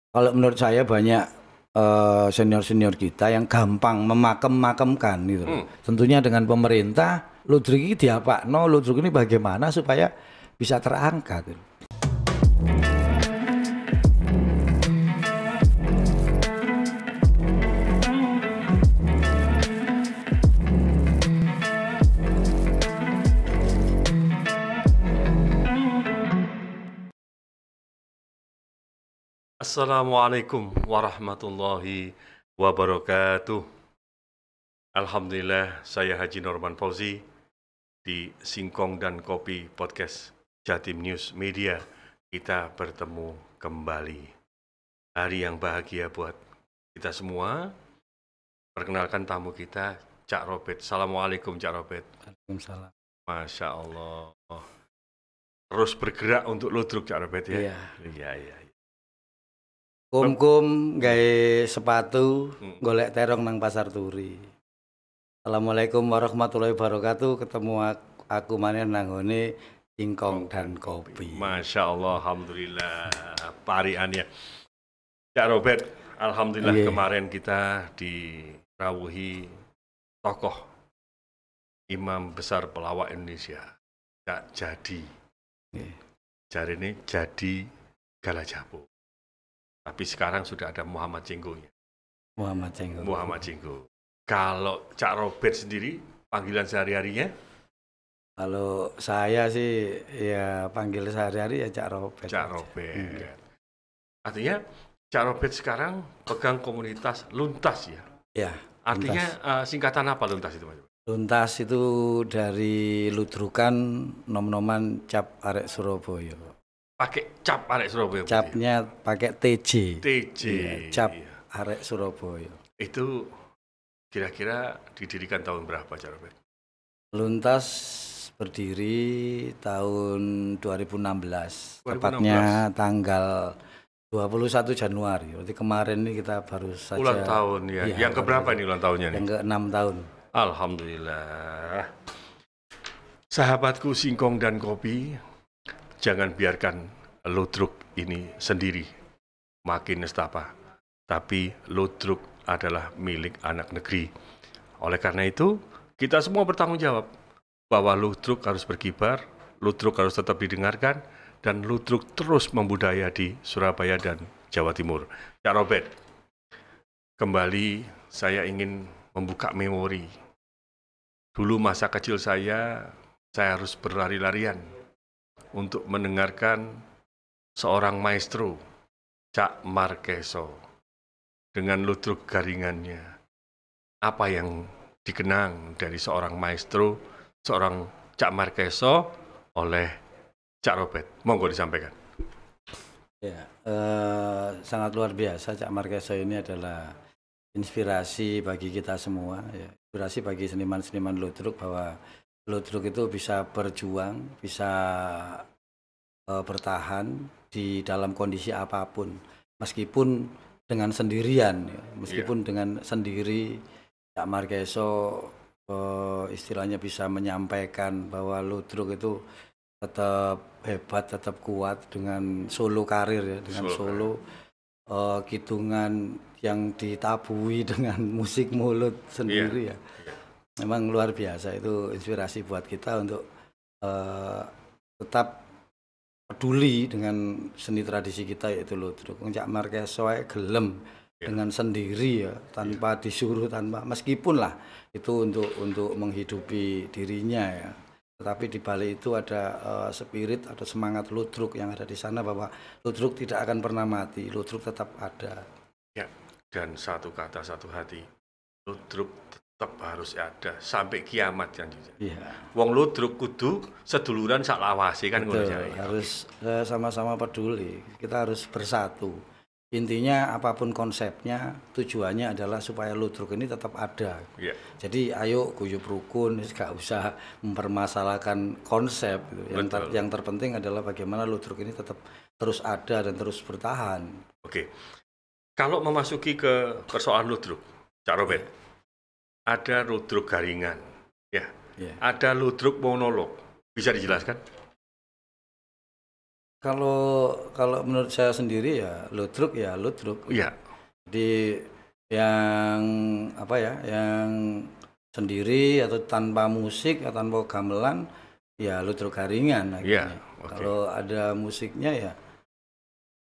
Kalau menurut saya banyak senior-senior kita yang gampang memakem-makemkan gitu loh. Hmm. Tentunya dengan pemerintah, ludruk ini diapakno, ludruk ini bagaimana supaya bisa terangkat. Assalamualaikum warahmatullahi wabarakatuh. Alhamdulillah, saya Haji Norman Fauzi di Singkong dan Kopi Podcast Jatim News Media. Kita bertemu kembali. Hari yang bahagia buat kita semua. Perkenalkan tamu kita, Cak Robert. Assalamualaikum, Cak Robert. Waalaikumsalam. Masya Allah. Terus bergerak untuk ludruk, Cak Robert ya? Iya. Iya. Kum gawe sepatu, golek terong nang pasar turi. Assalamualaikum warahmatullahi wabarakatuh. Ketemu aku maneh nang ngone Singkong dan Kopi. Masya Allah, alhamdulillah. Pariannya. Cak Robert, alhamdulillah kemarin kita dirawuhi tokoh imam besar pelawak Indonesia, Cak Jadi. Jari ini Jadi Galajapo. Tapi sekarang sudah ada Muhammad Cenggonya. Muhammad Cenggo. Kalau Cak Robert sendiri, panggilan sehari-harinya? Kalau saya sih ya panggil sehari-hari ya Cak Robert. Cak Robert. Artinya Cak Robert sekarang pegang komunitas Luntas ya? Ya. Artinya singkatan apa Luntas itu, Mas? Luntas itu dari ludrukan nom-noman Cap Arek Surabaya. Pakai cap Arek Surabaya? Capnya pakai TJ. TJ. Cap Arek Surabaya. Itu kira-kira didirikan tahun berapa, Cak Robert? Luntas berdiri tahun 2016. Tepatnya tanggal 21 Januari. Berarti kemarin ini kita baru saja ulang tahun ya. Yang keberapa ini ulang tahunnya nih? Yang ke-6 tahun. Alhamdulillah. Sahabatku Singkong dan Kopi, jangan biarkan ludruk ini sendiri makin nestapa. Tapi ludruk adalah milik anak negeri. Oleh karena itu, kita semua bertanggung jawab bahwa ludruk harus berkibar, ludruk harus tetap didengarkan, dan ludruk terus membudaya di Surabaya dan Jawa Timur. Cak Robert, kembali saya ingin membuka memori. Dulu masa kecil saya harus berlari-larian untuk mendengarkan seorang maestro, Cak Markeso, dengan ludruk garingannya. Apa yang dikenang dari seorang maestro, seorang Cak Markeso oleh Cak Robert? Monggo disampaikan. Ya, sangat luar biasa. Cak Markeso ini adalah inspirasi bagi kita semua, ya. Inspirasi bagi seniman-seniman ludruk bahwa ludruk itu bisa berjuang, bisa bertahan di dalam kondisi apapun, meskipun dengan sendirian, ya. Meskipun dengan sendiri, Cak Markeso istilahnya bisa menyampaikan bahwa ludruk itu tetap hebat, tetap kuat dengan solo karir ya, dengan solo kidungan yang ditabui dengan musik mulut sendiri ya. Memang luar biasa, itu inspirasi buat kita untuk tetap peduli dengan seni tradisi kita yaitu ludruk. Cak Markeso gelem dengan sendiri ya, tanpa disuruh, tanpa, meskipun lah itu untuk menghidupi dirinya ya. Tetapi di balik itu ada spirit, ada semangat ludruk yang ada di sana, bahwa ludruk tidak akan pernah mati, ludruk tetap ada. Ya, dan satu kata satu hati, ludruk tetap harus ada sampai kiamat kan juga. Iya. Wong ludruk kudu seduluran sak lawase kan ngono ya. Harus sama-sama peduli, kita harus bersatu. Intinya apapun konsepnya, tujuannya adalah supaya ludruk ini tetap ada. Yeah. Jadi ayo guyub rukun, gak usah mempermasalahkan konsep. Gitu. Yang terpenting adalah bagaimana ludruk ini tetap terus ada dan terus bertahan. Oke. Kalau memasuki ke persoalan ludruk, Cak Robert, ada ludruk garingan, ya. Ada ludruk monolog. Bisa dijelaskan? Kalau menurut saya sendiri ya ludruk. Iya. Jadi yang apa ya, yang sendiri atau tanpa musik atau tanpa gamelan ya ludruk garingan Iya, akhirnya. oke. Kalau ada musiknya ya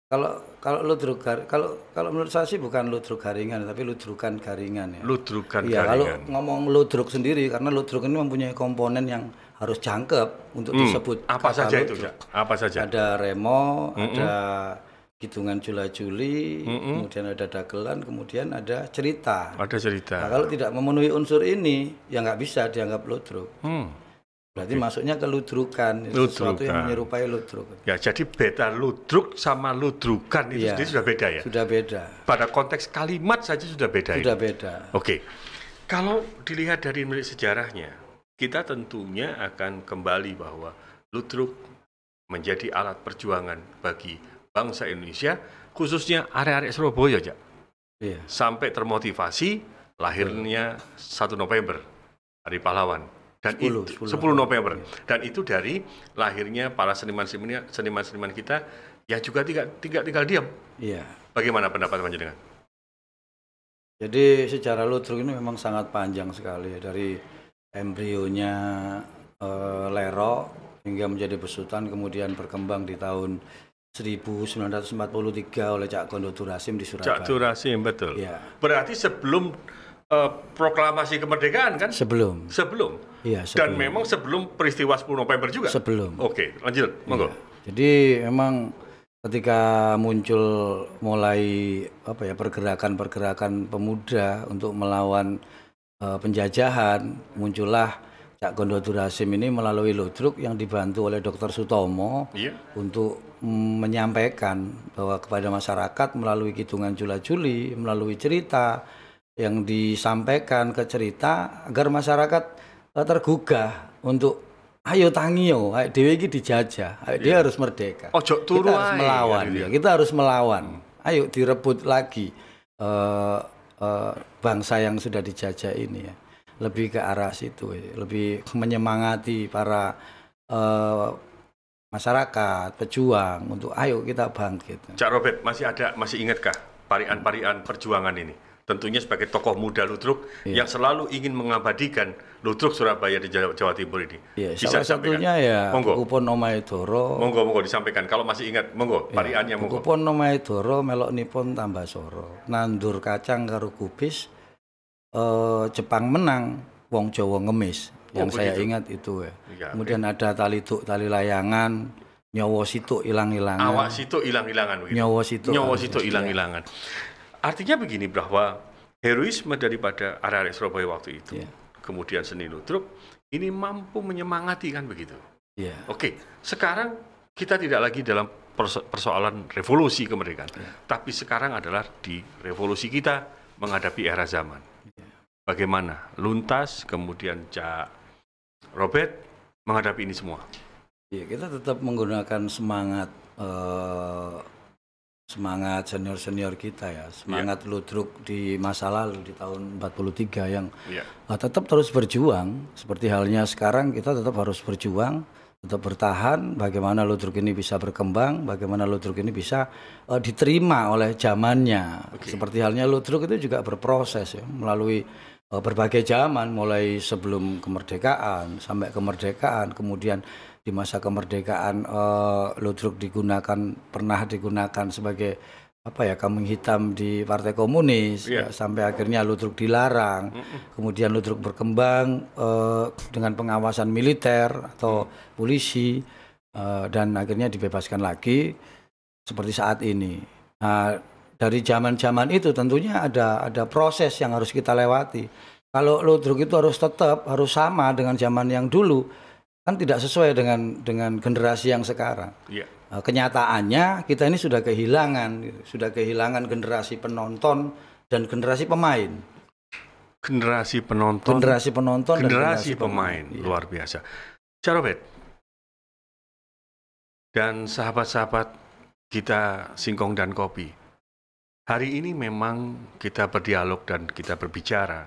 kalau kalau menurut saya sih bukan ludruk garingan tapi ludrukan garingan ya. Ludrukan Iya, kalau garingan. ngomong ludruk sendiri karena ludruk ini mempunyai komponen yang harus jangkep untuk disebut Apa kata saja itu, ludruk. Cak? Apa saja? Ada remo, ada hitungan jula-juli, kemudian ada dagelan, kemudian ada cerita. Ada cerita. Nah, kalau tidak memenuhi unsur ini, ya nggak bisa dianggap ludruk. Berarti masuknya ke ludrukan, sesuatu yang menyerupai ludruk. Ya, jadi beda ludruk sama ludrukan itu Iya, sendiri sudah beda ya? Sudah beda. Pada konteks kalimat saja sudah beda Sudah ini. beda. Oke, kalau dilihat dari sejarahnya, kita tentunya akan kembali bahwa ludruk menjadi alat perjuangan bagi bangsa Indonesia, khususnya area-area Surabaya, Cak. Iya. Sampai termotivasi lahirnya 1 November, Hari Pahlawan. Dan 10 November. Dan itu dari lahirnya para seniman-seniman kita yang juga tinggal diam. Iya. Bagaimana pendapat panjenengan? Jadi secara ludruk ini memang sangat panjang sekali ya, dari embrionya Lero hingga menjadi besutan, kemudian berkembang di tahun 1943 oleh Cak Kondo Durasim di Surabaya. Cak Durasim, betul. Ya. Berarti sebelum proklamasi kemerdekaan kan? Sebelum. Iya, sebelum. Dan memang sebelum peristiwa 10 November juga? Sebelum. Oke, lanjut, monggo. Ya. Jadi memang ketika muncul mulai pergerakan-pergerakan pemuda untuk melawan penjajahan, muncullah Cak Kondo Durasim ini melalui ludruk yang dibantu oleh Dr. Sutomo untuk menyampaikan bahwa kepada masyarakat melalui hitungan jula-juli, melalui cerita yang disampaikan ke cerita agar masyarakat tergugah untuk ayo tangio, ayo dewe iki dijajah, ayo dia harus merdeka. Ojo turu kita harus melawan, kita harus melawan. Ayo direbut lagi bangsa yang sudah dijajah ini ya. Lebih ke arah situ, lebih menyemangati para masyarakat, pejuang untuk ayo kita bangkit. Cak Robert, masih ingatkah parian-parian perjuangan ini? Tentunya sebagai tokoh muda ludruk yang selalu ingin mengabadikan ludruk Surabaya di Jawa Timur ini. Bisa salah satunya ya Kupon Omahe Doro. Monggo disampaikan kalau masih ingat. Monggo, pariannya monggo. Kupon Omahe Doro melok nipun tambah soro. Nandur kacang karo kubis. Jepang menang, wong Jawa ngemis. Yang saya ingat itu ya. Kemudian ada tali tuk, tali layangan, nyawa situk ilang-ilangan. Awak situk ilang-ilangan. Nyawa situk ilang-ilangan. Artinya begini, bahwa heroisme daripada area Surabaya waktu itu, kemudian seni ludruk, ini mampu menyemangati kan begitu. Oke, sekarang kita tidak lagi dalam persoalan revolusi kemerdekaan, tapi sekarang adalah di revolusi kita menghadapi era zaman. Bagaimana Luntas, kemudian Cak Robert menghadapi ini semua? Ya, kita tetap menggunakan semangat senior-senior kita ya, semangat ludruk di masa lalu di tahun 43 yang tetap terus berjuang. Seperti halnya sekarang kita tetap harus berjuang, tetap bertahan, bagaimana ludruk ini bisa berkembang, bagaimana ludruk ini bisa diterima oleh zamannya. Seperti halnya ludruk itu juga berproses ya, melalui berbagai zaman, mulai sebelum kemerdekaan sampai kemerdekaan, kemudian di masa kemerdekaan ludruk pernah digunakan sebagai kambing hitam di Partai Komunis, sampai akhirnya ludruk dilarang. Kemudian ludruk berkembang dengan pengawasan militer atau polisi, dan akhirnya dibebaskan lagi seperti saat ini. Nah, dari zaman-zaman itu tentunya ada proses yang harus kita lewati. Kalau ludruk itu harus sama dengan zaman yang dulu, kan tidak sesuai dengan generasi yang sekarang. Kenyataannya kita ini sudah kehilangan generasi penonton dan generasi pemain. Generasi penonton, generasi pemain. Luar biasa. Cak Robert dan sahabat-sahabat kita Singkong dan Kopi, hari ini memang kita berdialog dan kita berbicara,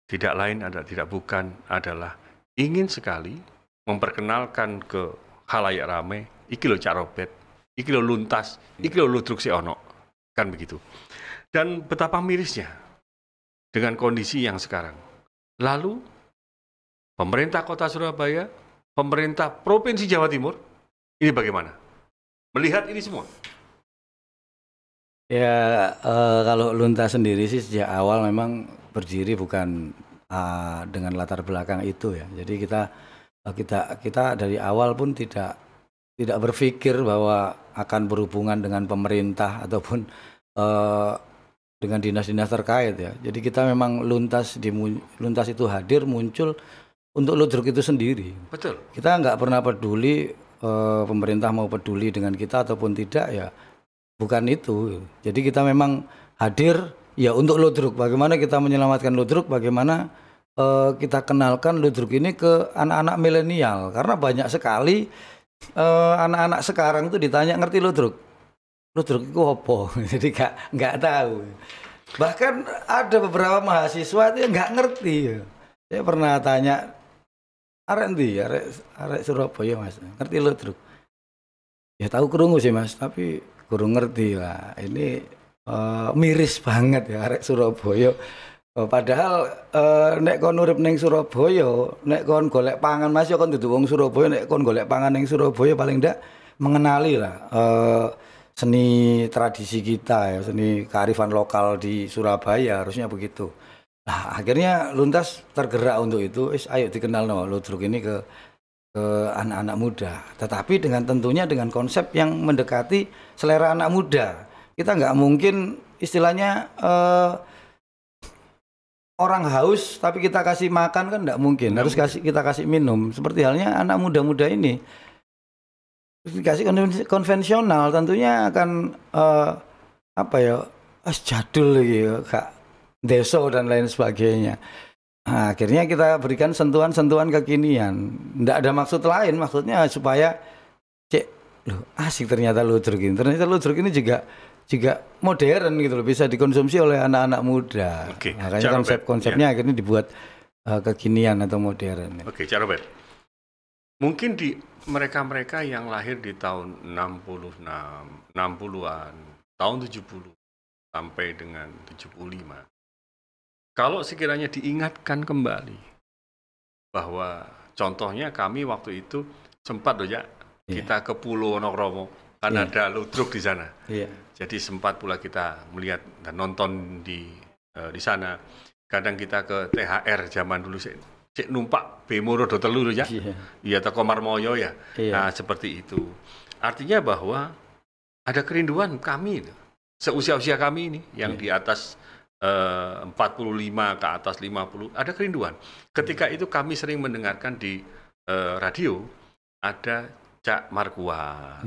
tidak lain tidak bukan adalah ingin sekali memperkenalkan ke khalayak ramai, iki lho Cak Robert, iki lho luntas, iki lho ludruk si ono. Kan begitu. Dan betapa mirisnya dengan kondisi yang sekarang. Lalu pemerintah Kota Surabaya, pemerintah Provinsi Jawa Timur, ini bagaimana? Melihat ini semua? Ya, kalau Luntas sendiri sih sejak awal memang berdiri bukan dengan latar belakang itu ya. Jadi kita dari awal pun tidak berpikir bahwa akan berhubungan dengan pemerintah ataupun dengan dinas-dinas terkait ya. Jadi kita memang Luntas itu hadir muncul untuk ludruk itu sendiri. Betul. Kita nggak pernah peduli pemerintah mau peduli dengan kita ataupun tidak ya, bukan itu. Jadi kita memang hadir ya untuk ludruk. Bagaimana kita menyelamatkan ludruk, bagaimana kita kenalkan ludruk ini ke anak-anak milenial, karena banyak sekali anak-anak sekarang tuh ditanya ngerti ludruk itu apa? Jadi nggak tahu. Bahkan ada beberapa mahasiswa itu nggak ngerti. Saya pernah tanya, arek Surabaya mas, ngerti ludruk? Ya tahu krungu sih mas, tapi kurang ngerti lah. Ini miris banget ya arek Surabaya. Padahal nek kon urip ning Surabaya, nek kon golek pangan mas ya kon dudu wong Surabaya, nek kon golek pangan ning Surabaya paling ndak mengenali lah seni tradisi kita ya, seni kearifan lokal di Surabaya, harusnya begitu. Nah, akhirnya Luntas tergerak untuk itu, ayo dikenal ludruk ini ke anak-anak muda. Tetapi tentunya dengan konsep yang mendekati selera anak muda. Kita nggak mungkin istilahnya orang haus tapi kita kasih makan kan nggak mungkin. Harus kita kasih minum. Seperti halnya anak muda-muda ini. Dikasih konvensional tentunya akan jadul gitu, Kak. Deso dan lain sebagainya. Nah, akhirnya kita berikan sentuhan-sentuhan kekinian. Tidak ada maksud lain, maksudnya supaya asik ternyata ludruk ini. Ternyata ludruk ini juga modern gitu loh, bisa dikonsumsi oleh anak-anak muda. Oke, makanya konsepnya akhirnya dibuat kekinian atau modern. Oke, Cak Robert. Mungkin di mereka-mereka yang lahir di tahun 60-an, tahun 70 sampai dengan 75. Kalau sekiranya diingatkan kembali bahwa contohnya kami waktu itu sempat kita ke Pulau Wonokromo, kan ada ludruk di sana. Jadi sempat pula kita melihat dan nonton di sana. Kadang kita ke THR zaman dulu cek numpak bemo rodo telu ya. Iya teko Marmoyo ya. Nah, seperti itu. Artinya bahwa ada kerinduan kami seusia-usia kami ini yang di atas 45 ke atas 50, ada kerinduan. Ketika itu kami sering mendengarkan di radio ada Cak Markuan,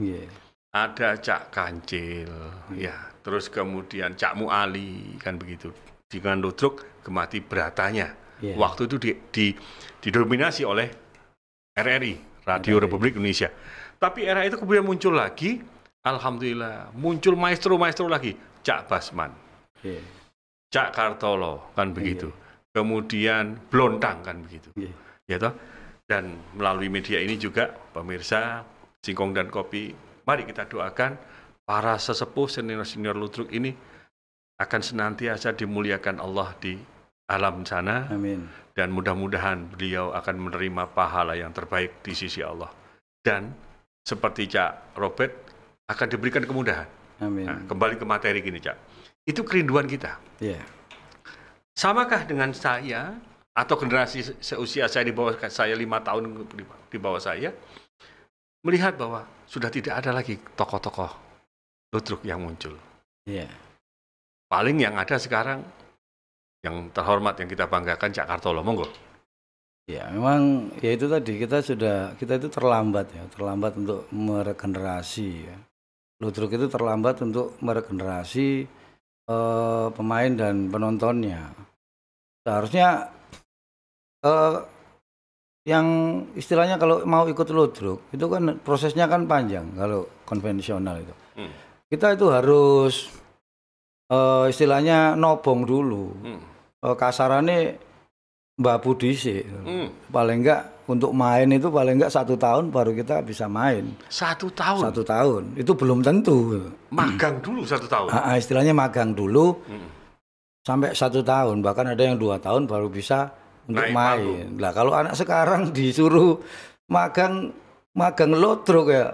ada Cak Kancil, ya, terus kemudian Cak Muali, kan begitu. Dengan ludruk Gemati Beratanya. Waktu itu didominasi oleh RRI, Radio Republik Indonesia. Tapi era itu kemudian muncul lagi, alhamdulillah, muncul maestro-maestro lagi, Cak Basman. Cak Kartolo, kan begitu. Kemudian Blontang, kan begitu. Ya toh? Dan melalui media ini juga, pemirsa Singkong dan Kopi, mari kita doakan para sesepuh senior-senior ludruk ini akan senantiasa dimuliakan Allah di alam sana. Amin. Dan mudah-mudahan beliau akan menerima pahala yang terbaik di sisi Allah. Dan seperti Cak Robert akan diberikan kemudahan. Amin. Nah, kembali ke materi gini, Cak. Itu kerinduan kita. Samakah dengan saya atau generasi seusia saya di bawah saya 5 tahun di bawah saya melihat bahwa sudah tidak ada lagi tokoh-tokoh ludruk yang muncul. Paling yang ada sekarang yang terhormat yang kita banggakan Cak Kartolo, monggo. Ya, memang ya itu tadi kita itu terlambat untuk meregenerasi ya. Ludruk itu terlambat untuk meregenerasi pemain dan penontonnya. Seharusnya yang istilahnya kalau mau ikut ludruk itu kan prosesnya kan panjang kalau konvensional itu. Kita itu harus istilahnya nobong dulu. Kasarannya Mbak Budi sih. Paling enggak untuk main itu paling enggak 1 tahun baru kita bisa main. 1 tahun? 1 tahun, itu belum tentu. Magang dulu 1 tahun? Istilahnya magang dulu, sampai 1 tahun, bahkan ada yang 2 tahun baru bisa untuk main. Lah kalau anak sekarang disuruh magang lotruk ya,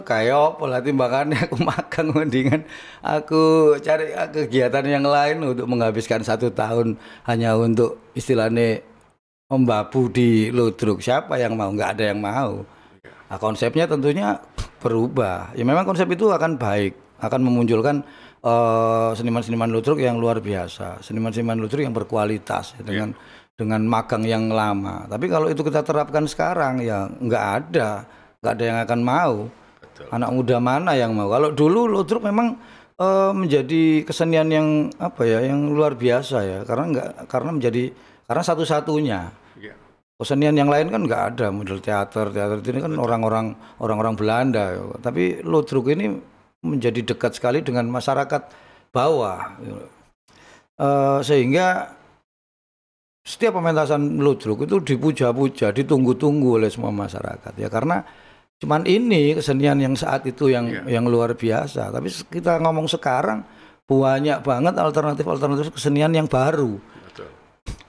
kayak pola timbangannya aku magang, mendingan aku cari kegiatan yang lain untuk menghabiskan 1 tahun hanya untuk istilahnya membabu di lotruk. Siapa yang mau? Nggak ada yang mau. Nah, konsepnya tentunya berubah. Ya memang konsep itu akan baik, akan memunculkan seniman-seniman lotruk yang luar biasa, seniman-seniman lotruk yang berkualitas ya, dengan magang yang lama. Tapi kalau itu kita terapkan sekarang ya nggak ada yang akan mau. Betul. Anak muda mana yang mau? Kalau dulu lotruk memang menjadi kesenian yang yang luar biasa ya, karena satu-satunya. Kesenian yang lain kan nggak ada, model teater ini kan orang-orang Belanda. Tapi lotruk ini menjadi dekat sekali dengan masyarakat bawah, sehingga setiap pementasan lotruk itu dipuja-puja, ditunggu-tunggu oleh semua masyarakat ya, karena cuman ini kesenian yang saat itu yang luar biasa. Tapi kita ngomong sekarang banyak banget alternatif kesenian yang baru. Betul.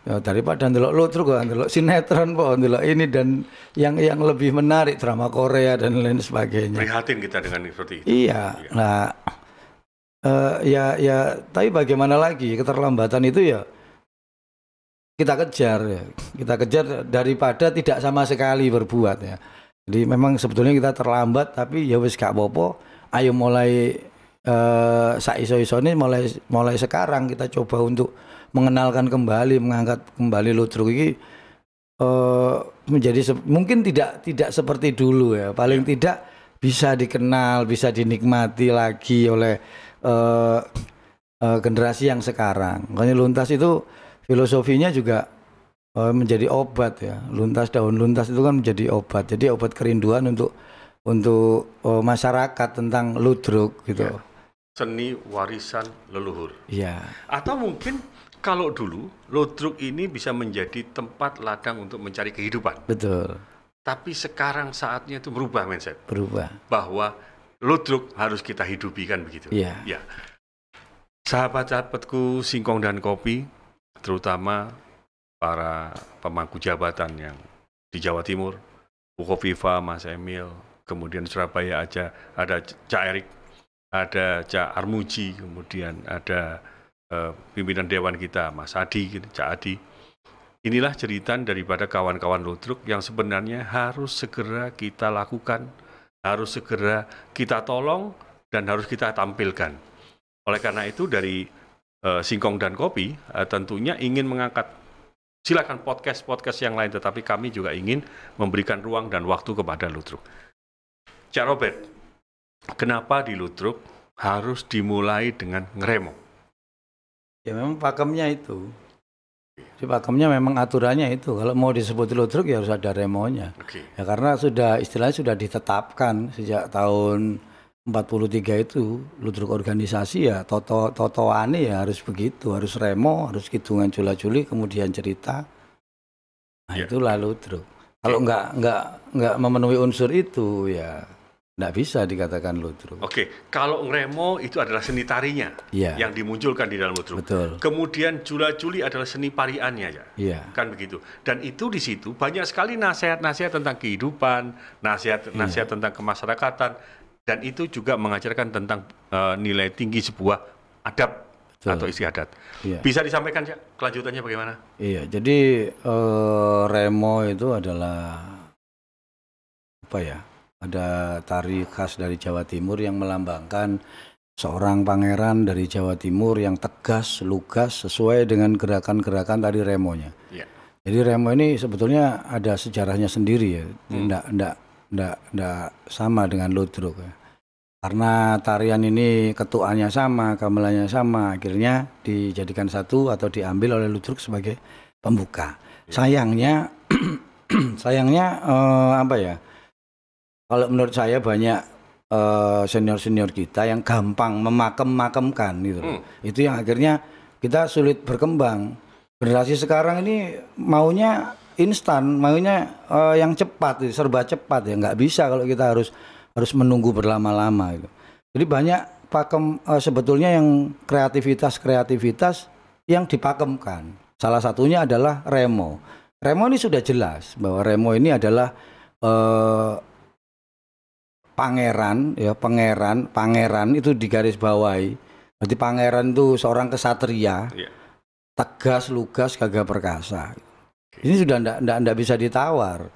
Ya, daripada ndelok lotruk, ndelok sinetron, ndelok ini dan yang lebih menarik drama Korea dan lain sebagainya. Prihatin kita dengan seperti itu. Iya. Nah, tapi bagaimana lagi, keterlambatan itu ya kita kejar daripada tidak sama sekali berbuat ya. Jadi memang sebetulnya kita terlambat, tapi ya wis gak apa-apa, ayo mulai saiso-isone mulai sekarang kita coba untuk mengenalkan kembali, mengangkat kembali lotruk ini menjadi mungkin tidak seperti dulu ya, paling tidak bisa dikenal, bisa dinikmati lagi oleh generasi yang sekarang. Makanya luntas itu filosofinya juga menjadi obat ya. Daun luntas itu kan menjadi obat. Jadi obat kerinduan untuk masyarakat tentang ludruk gitu. Ya. Seni warisan leluhur. Iya. Atau mungkin kalau dulu ludruk ini bisa menjadi tempat ladang untuk mencari kehidupan. Betul. Tapi sekarang saatnya itu berubah mindset. Berubah. Bahwa ludruk harus kita hidupi, kan begitu. Iya. Ya. Sahabat-sahabatku Singkong dan Kopi, terutama para pemangku jabatan yang di Jawa Timur, Bu Kofifa, Mas Emil, kemudian Surabaya aja ada Cak Erik, ada Cak Armuji, kemudian ada pimpinan dewan kita Mas Adi, Cak Adi. Inilah cerita daripada kawan-kawan ludruk yang sebenarnya harus segera kita lakukan, harus segera kita tolong, dan harus kita tampilkan. Oleh karena itu dari Singkong dan Kopi tentunya ingin mengangkat, silakan podcast yang lain, tetapi kami juga ingin memberikan ruang dan waktu kepada ludruk. Cak Robert, kenapa di ludruk harus dimulai dengan ngeremo? Ya memang pakemnya itu. Di pakemnya memang aturannya itu. Kalau mau disebut ludruk ya harus ada remonya. Okay. Ya karena istilahnya sudah ditetapkan sejak tahun 43 itu ludruk organisasi ya totoane ya harus begitu, harus remo, harus hitungan jula-juli, kemudian cerita. Nah itulah ludruk. Kalau nggak memenuhi unsur itu ya nggak bisa dikatakan ludruk. Oke, kalau ngremo itu adalah seni tarinya yang dimunculkan di dalam ludruk. Betul. Kemudian jula-juli adalah seni pariannya ya. Kan begitu. Dan itu di situ banyak sekali nasihat-nasihat tentang kehidupan, nasihat tentang kemasyarakatan. Dan itu juga mengajarkan tentang nilai tinggi sebuah adab. Betul. Atau istiadat. Iya. Bisa disampaikan ya kelanjutannya bagaimana? Iya, jadi remo itu adalah ada tari khas dari Jawa Timur yang melambangkan seorang pangeran dari Jawa Timur yang tegas, lugas, sesuai dengan gerakan-gerakan tari remonya. Iya. Jadi remo ini sebetulnya ada sejarahnya sendiri ya. Nggak sama dengan ludruk ya. Karena tarian ini ketuanya sama, gamelannya sama, akhirnya dijadikan satu atau diambil oleh ludruk sebagai pembuka. Sayangnya kalau menurut saya banyak senior-senior kita yang gampang memakem-makemkan gitu. Itu yang akhirnya kita sulit berkembang. Generasi sekarang ini maunya instan, maunya yang cepat, serba cepat ya. Nggak bisa kalau kita harus menunggu berlama-lama gitu. Jadi banyak pakem sebetulnya yang kreativitas yang dipakemkan. Salah satunya adalah Remo. Remo ini sudah jelas bahwa Remo ini adalah pangeran ya, pangeran itu digarisbawahi. Berarti pangeran itu seorang kesatria, tegas, lugas, gagah perkasa. Ini sudah ndak bisa ditawar.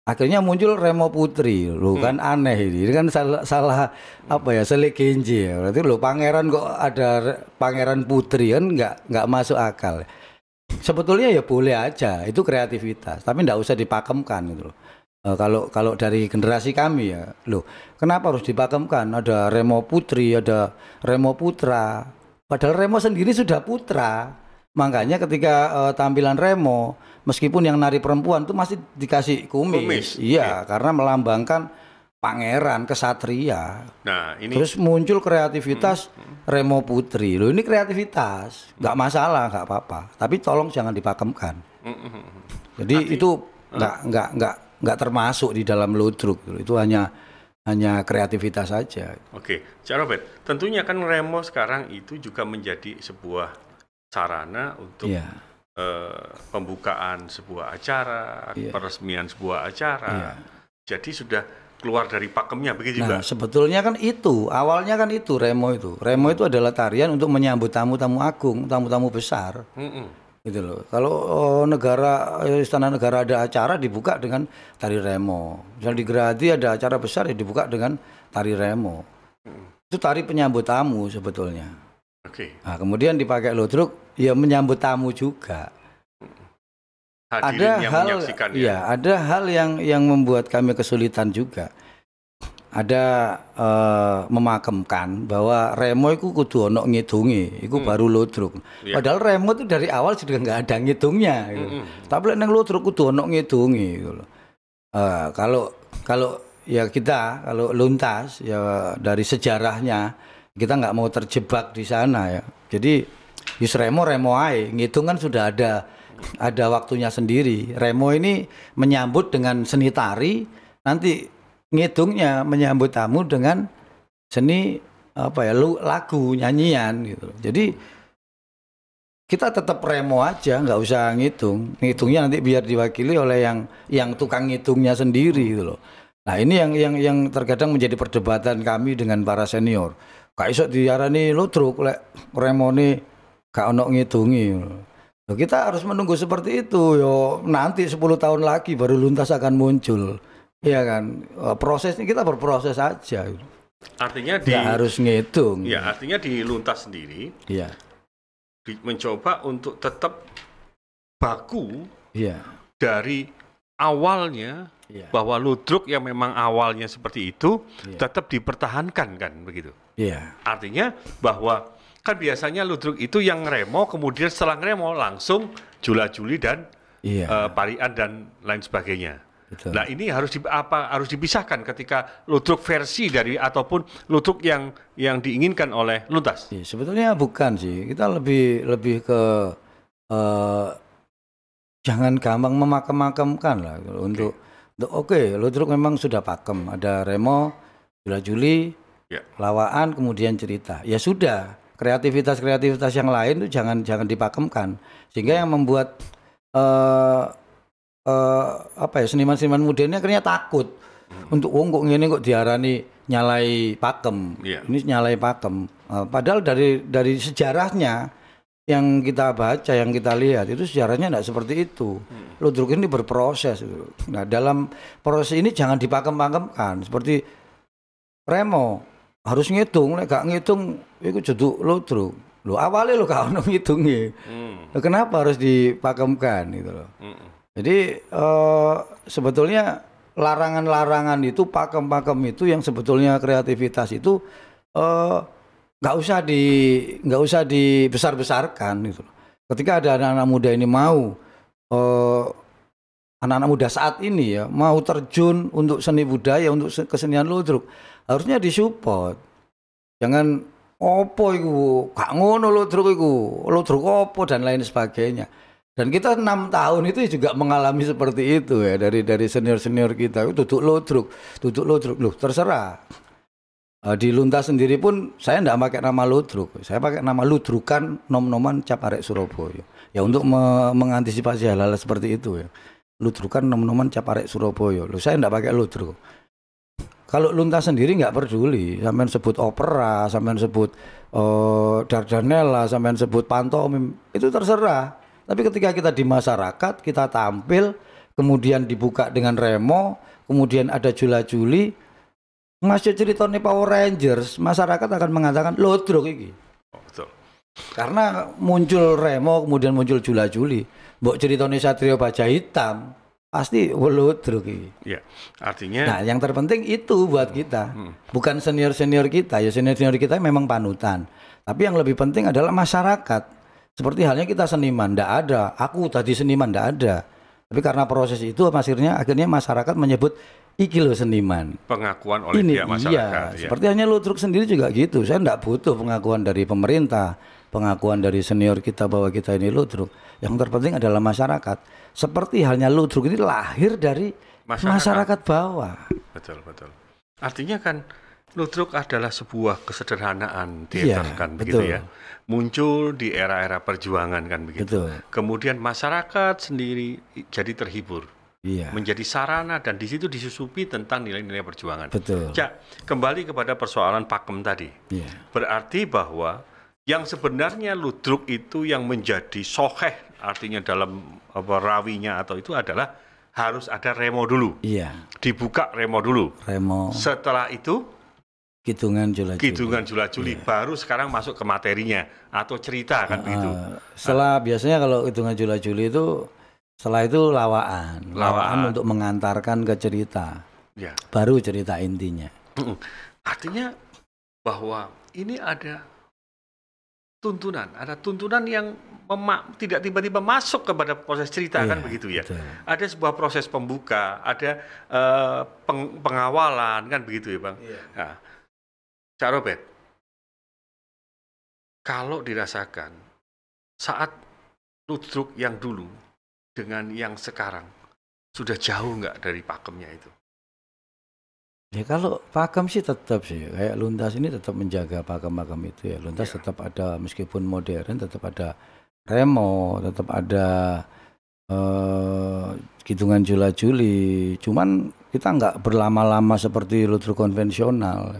Akhirnya muncul Remo Putri, loh kan aneh ini kan salah apa ya, selegenje ya. Berarti loh pangeran kok ada pangeran putri kan nggak masuk akal. Sebetulnya ya boleh aja, itu kreativitas, tapi ndak usah dipakemkan gitu loh. Kalau dari generasi kami ya, loh kenapa harus dipakemkan? Ada Remo Putri, ada Remo Putra. Padahal Remo sendiri sudah putra. Makanya ketika tampilan Remo, meskipun yang nari perempuan itu masih dikasih kumis. Iya, karena melambangkan pangeran, kesatria. Nah, ini terus muncul kreativitas Remo Putri. Loh ini kreativitas, nggak masalah, nggak apa-apa. Tapi tolong jangan dipakemkan. Jadi itu nggak termasuk di dalam ludruk. Itu hanya kreativitas saja. Oke, Cak Robert, tentunya kan Remo sekarang itu juga menjadi sebuah sarana untuk pembukaan sebuah acara, peresmian sebuah acara. Jadi sudah keluar dari pakemnya begitu juga. Nah, sebetulnya kan itu, awalnya kan itu Remo itu. Remo itu adalah tarian untuk menyambut tamu-tamu agung, tamu-tamu besar. Gitu loh. Kalau istana negara ada acara dibuka dengan tari Remo. Misalnya di Gerahadi ada acara besar ya dibuka dengan tari Remo. Itu tari penyambut tamu sebetulnya. Nah, kemudian dipakai ludruk ya menyambut tamu juga. Hadirin yang menyaksikan ya. Ada hal yang membuat kami kesulitan juga. Ada memakemkan bahwa Remo itu kudu ono ngidungi, itu baru ludruk. Padahal Remo itu dari awal sudah nggak ada ngitungnya. Gitu. Tapi neng ludruk kudu ono ngidungi. Gitu. Kalau ya kita kalau luntas ya dari sejarahnya kita nggak mau terjebak di sana ya. Jadi yus Remo ae, ngitung kan sudah ada waktunya sendiri. Remo ini menyambut dengan seni tari, nanti ngitungnya menyambut tamu dengan seni apa ya, lagu, nyanyian gitu. Jadi kita tetap Remo aja, nggak usah ngitung. Ngitungnya nanti biar diwakili oleh yang tukang ngitungnya sendiri gitu loh. Nah, ini yang terkadang menjadi perdebatan kami dengan para senior. Kak iso diarani ludruk lek Remone gak ono ngitungi. Loh, kita harus menunggu seperti itu yo, nanti 10 tahun lagi baru luntas akan muncul. Iya kan? Prosesnya kita berproses aja. Artinya harus ngitung. Ya, artinya di luntas sendiri. Iya. Mencoba untuk tetap baku. Iya. Dari awalnya bahwa ludruk yang memang awalnya seperti itu tetap dipertahankan kan begitu. Iya. Artinya bahwa kan biasanya ludruk itu yang Remo, kemudian setelah Remo langsung Jula-Juli dan Parian dan lain sebagainya. Betul. Nah ini harus dipisahkan ketika ludruk versi dari ataupun ludruk yang diinginkan oleh luntas. Iya, sebetulnya bukan sih, kita lebih ke jangan gampang memakem-makemkan lah untuk ludruk memang sudah pakem, ada Remo, Jula-Juli, lawaan, kemudian cerita. Ya sudah, kreativitas yang lain itu jangan dipakemkan. Sehingga yang membuat seniman-seniman muda ini akhirnya takut untuk kok ngene kok diarani nyalai pakem. Ini nyalai pakem. Padahal dari sejarahnya yang kita baca, yang kita lihat itu sejarahnya tidak seperti itu. Ludruk ini berproses. Nah, dalam proses ini jangan dipakem-pakemkan. Seperti Remo harus ngitung, lek gak ngitung iku juduk ludruk. Lho awalnya lo gak ono ngitungi. Kenapa harus dipakemkan gitu loh. Jadi sebetulnya larangan-larangan itu, pakem-pakem itu yang sebetulnya kreativitas itu nggak usah dibesar-besarkan gitu. Ketika ada anak-anak muda ini mau anak-anak muda saat ini ya mau terjun untuk seni budaya, untuk kesenian ludruk, harusnya disupport. Jangan opo iku, gak ngono ludruk iku, ludruk opo dan lain sebagainya. Dan kita 6 tahun itu juga mengalami seperti itu ya, dari senior-senior kita, duduk ludruk, loh terserah. Di Luntas sendiri pun saya enggak pakai nama ludruk, saya pakai nama ludrukan nom-noman cap arek Surabaya. Ya untuk mengantisipasi hal-hal seperti itu ya. Ludrukan nom-noman cap arek Surabaya. Loh saya enggak pakai ludruk. Kalau Luntas sendiri nggak peduli, sampean sebut opera, sampean sebut Dardanella, sampean sebut pantomim, itu terserah. Tapi ketika kita di masyarakat, kita tampil, kemudian dibuka dengan remo, kemudian ada jula-juli, masih ceritanya Power Rangers, masyarakat akan mengatakan ludruk iki. Betul. Karena muncul remo, kemudian muncul jula-juli, mbok ceritanya Satrio Baja Hitam, pasti ludruk iki. Ya, artinya. Nah, yang terpenting itu buat kita, bukan senior-senior kita. Ya senior-senior kita memang panutan. Tapi yang lebih penting adalah masyarakat. Seperti halnya kita seniman, ndak ada. Aku tadi seniman, ndak ada. Tapi karena proses itu akhirnya masyarakat menyebut iki lo seniman. Pengakuan oleh pihak masyarakat. Iya, seperti hanya ludruk sendiri juga gitu. Saya ndak butuh pengakuan dari pemerintah, pengakuan dari senior kita bahwa kita ini ludruk. Yang terpenting adalah masyarakat. Seperti halnya ludruk ini lahir dari masyarakat bawah. Betul. Artinya kan ludruk adalah sebuah kesederhanaan teater kan begitu ya. Muncul di era-era perjuangan kan begitu. Betul. Kemudian masyarakat sendiri jadi terhibur. Iya. Menjadi sarana dan di situ disusupi tentang nilai-nilai perjuangan. Betul. Kembali kepada persoalan pakem tadi. Iya. Berarti bahwa yang sebenarnya ludruk itu yang menjadi soheh, artinya dalam rawinya atau itu adalah harus ada remo dulu. Iya. Dibuka remo dulu. Remo. Setelah itu Hitungan jula-juli baru sekarang masuk ke materinya atau cerita kan begitu. Biasanya kalau hitungan jula-juli itu setelah itu lawaan untuk mengantarkan ke cerita. Ya. Baru cerita intinya. Artinya bahwa ini ada tuntunan yang tidak tiba-tiba masuk kepada proses cerita kan begitu ya. Betul. Ada sebuah proses pembuka, ada pengawalan kan begitu ya Bang. Iya. Nah, Cak Robert, kalau dirasakan saat ludruk yang dulu dengan yang sekarang sudah jauh nggak dari pakemnya itu? Ya kalau pakem sih tetap sih, kayak Luntas ini tetap menjaga pakem-pakem itu ya. Luntas tetap ada meskipun modern, tetap ada remo, tetap ada hitungan jula-juli. Cuman kita nggak berlama-lama seperti ludruk konvensional.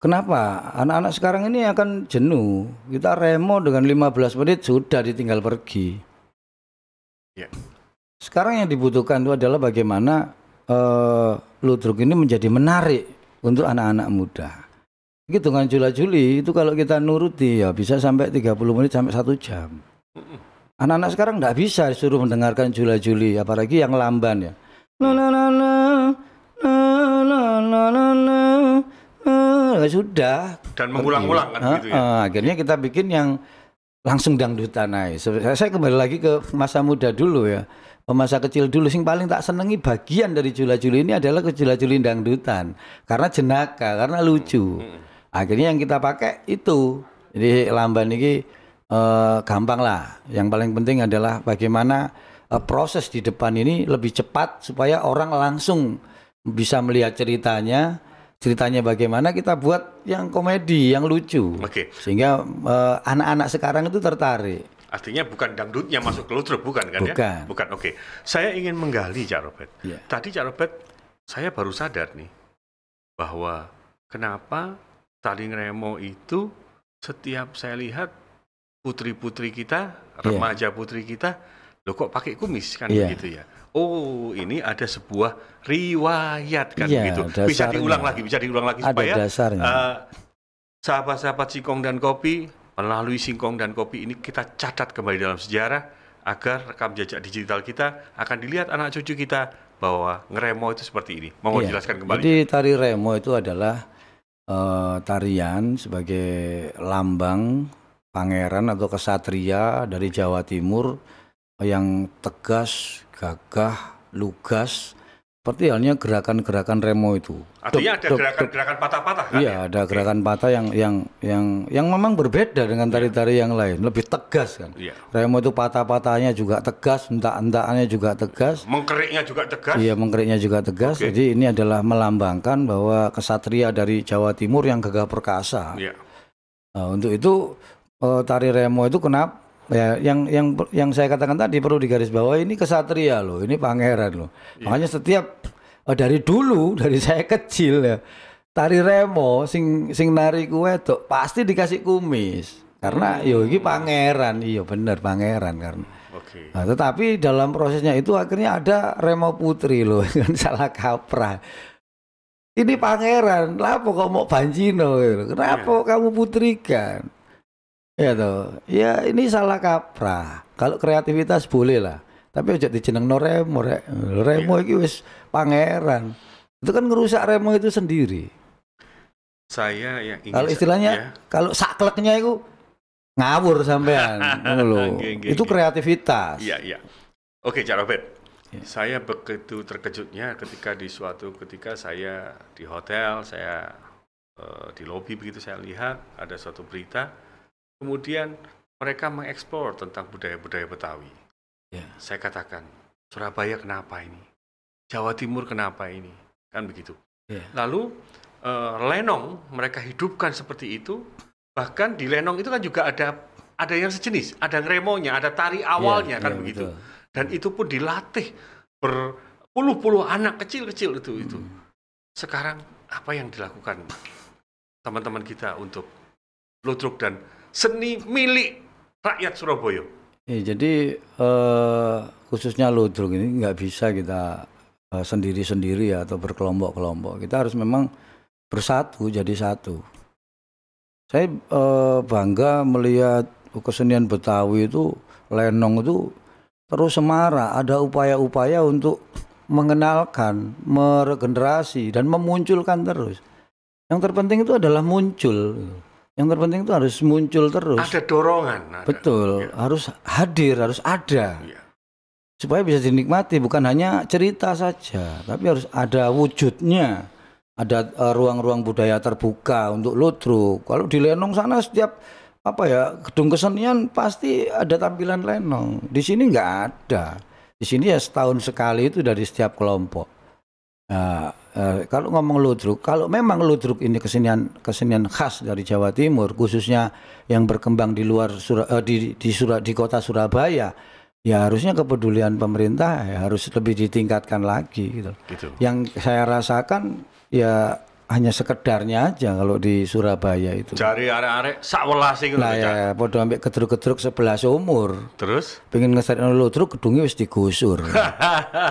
Kenapa? Anak-anak sekarang ini akan jenuh. Kita remo dengan 15 menit sudah ditinggal pergi. Yeah. Sekarang yang dibutuhkan itu adalah bagaimana ludruk ini menjadi menarik untuk anak-anak muda. Hitungan jula-juli itu kalau kita nuruti ya bisa sampai 30 menit sampai 1 jam. Anak-anak sekarang nggak bisa disuruh mendengarkan jula-juli, apalagi yang lamban ya. Sudah dan mengulang-ulang kan gitu ya. Akhirnya kita bikin yang langsung dangdutan aja. Saya kembali lagi ke masa muda dulu ya, masa kecil dulu. Sing paling tak senengi bagian dari jula-juli ini adalah ke jula-juli dangdutan karena jenaka, karena lucu. Akhirnya yang kita pakai itu. Jadi lamban ini gampang lah. Yang paling penting adalah bagaimana proses di depan ini lebih cepat supaya orang langsung bisa melihat ceritanya bagaimana kita buat yang komedi, yang lucu. Sehingga anak-anak sekarang itu tertarik. Artinya bukan dangdutnya masuk ke ludruk, bukan kan ya? Bukan. Oke. Saya ingin menggali Cak Robert. Tadi Cak Robert, saya baru sadar nih bahwa kenapa tali remo itu setiap saya lihat putri-putri kita, remaja putri kita, loh kok pakai kumis kan begitu ya? Oh, ini ada sebuah riwayat kan begitu. Bisa diulang lagi supaya sahabat-sahabat Singkong dan Kopi, melalui Singkong dan Kopi ini kita catat kembali dalam sejarah agar rekam jejak digital kita akan dilihat anak cucu kita bahwa ngeremo itu seperti ini. Mau jelaskan kembali. Jadi tari remo itu adalah tarian sebagai lambang pangeran atau kesatria dari Jawa Timur yang tegas, gagah, lugas, Seperti halnya gerakan-gerakan remo itu. Artinya ada gerakan-gerakan patah-patah kan? Iya, ada gerakan patah yang memang berbeda dengan tari-tari yang lain, lebih tegas kan. Iya. Remo itu patah-patahnya juga tegas, entak-entakannya juga tegas. Mengkeriknya juga tegas. Iya, mengkeriknya juga tegas. Jadi ini adalah melambangkan bahwa kesatria dari Jawa Timur yang gagah perkasa. Iya. Nah, untuk itu tari remo itu kenapa? Ya, yang saya katakan tadi perlu digarisbawahi, ini kesatria loh, ini pangeran loh. Makanya setiap dari dulu, dari saya kecil ya, tari remo sing nari wedok pasti dikasih kumis karena yo iki pangeran, iya bener pangeran karena. Nah, tetapi dalam prosesnya itu akhirnya ada remo putri loh, kan salah kaprah. Ini pangeran, kenapa kok mau Banjino? Kenapa kamu putrikan? Ya toh, ya ini salah kaprah. Kalau kreativitas boleh lah, tapi aja dijenengno remo, remo iki wis pangeran. Itu kan ngerusak remo itu sendiri. Saya yang ingin kalau istilahnya, kalau sakleknya itu ngawur sampean, loh. Itu kreativitas. Iya, iya. Oke, Cak Robert. Saya begitu terkejutnya ketika saya di hotel, saya di lobi begitu saya lihat ada suatu berita. Kemudian mereka mengeksplor tentang budaya-budaya Betawi. Saya katakan, Surabaya kenapa ini? Jawa Timur kenapa ini? Kan begitu. Lalu lenong mereka hidupkan seperti itu. Bahkan di lenong itu kan juga ada yang sejenis, ada remonya, ada tari awalnya kan begitu. Betul. Dan itu pun dilatih berpuluh-puluh anak kecil-kecil itu. Sekarang apa yang dilakukan teman-teman kita untuk ludruk dan seni milik rakyat Surabaya? Jadi khususnya ludruk ini nggak bisa kita sendiri-sendiri atau berkelompok-kelompok. Kita harus memang bersatu, jadi satu. Saya bangga melihat kesenian Betawi itu, lenong itu terus semarak. Ada upaya-upaya untuk mengenalkan, meregenerasi, dan memunculkan terus. Yang terpenting itu adalah muncul. Yang terpenting itu harus muncul terus. Ada dorongan. Betul, harus hadir, harus ada. Supaya bisa dinikmati, bukan hanya cerita saja, tapi harus ada wujudnya. Ada ruang-ruang budaya terbuka untuk ludruk. Kalau di lenong sana setiap gedung kesenian pasti ada tampilan lenong. Di sini nggak ada. Di sini ya setahun sekali itu dari setiap kelompok. Nah, kalau ngomong ludruk, kalau memang ludruk ini kesenian khas dari Jawa Timur, khususnya yang berkembang di luar di kota Surabaya, ya harusnya kepedulian pemerintah ya harus lebih ditingkatkan lagi gitu. Yang saya rasakan ya hanya sekedarnya aja kalau di Surabaya itu. Cari arek-arek sak welase ngono ya, padha ambek gedruk-gedruk 11 umur. Terus pengen ngesetno ludruk gedungnya wis digusur.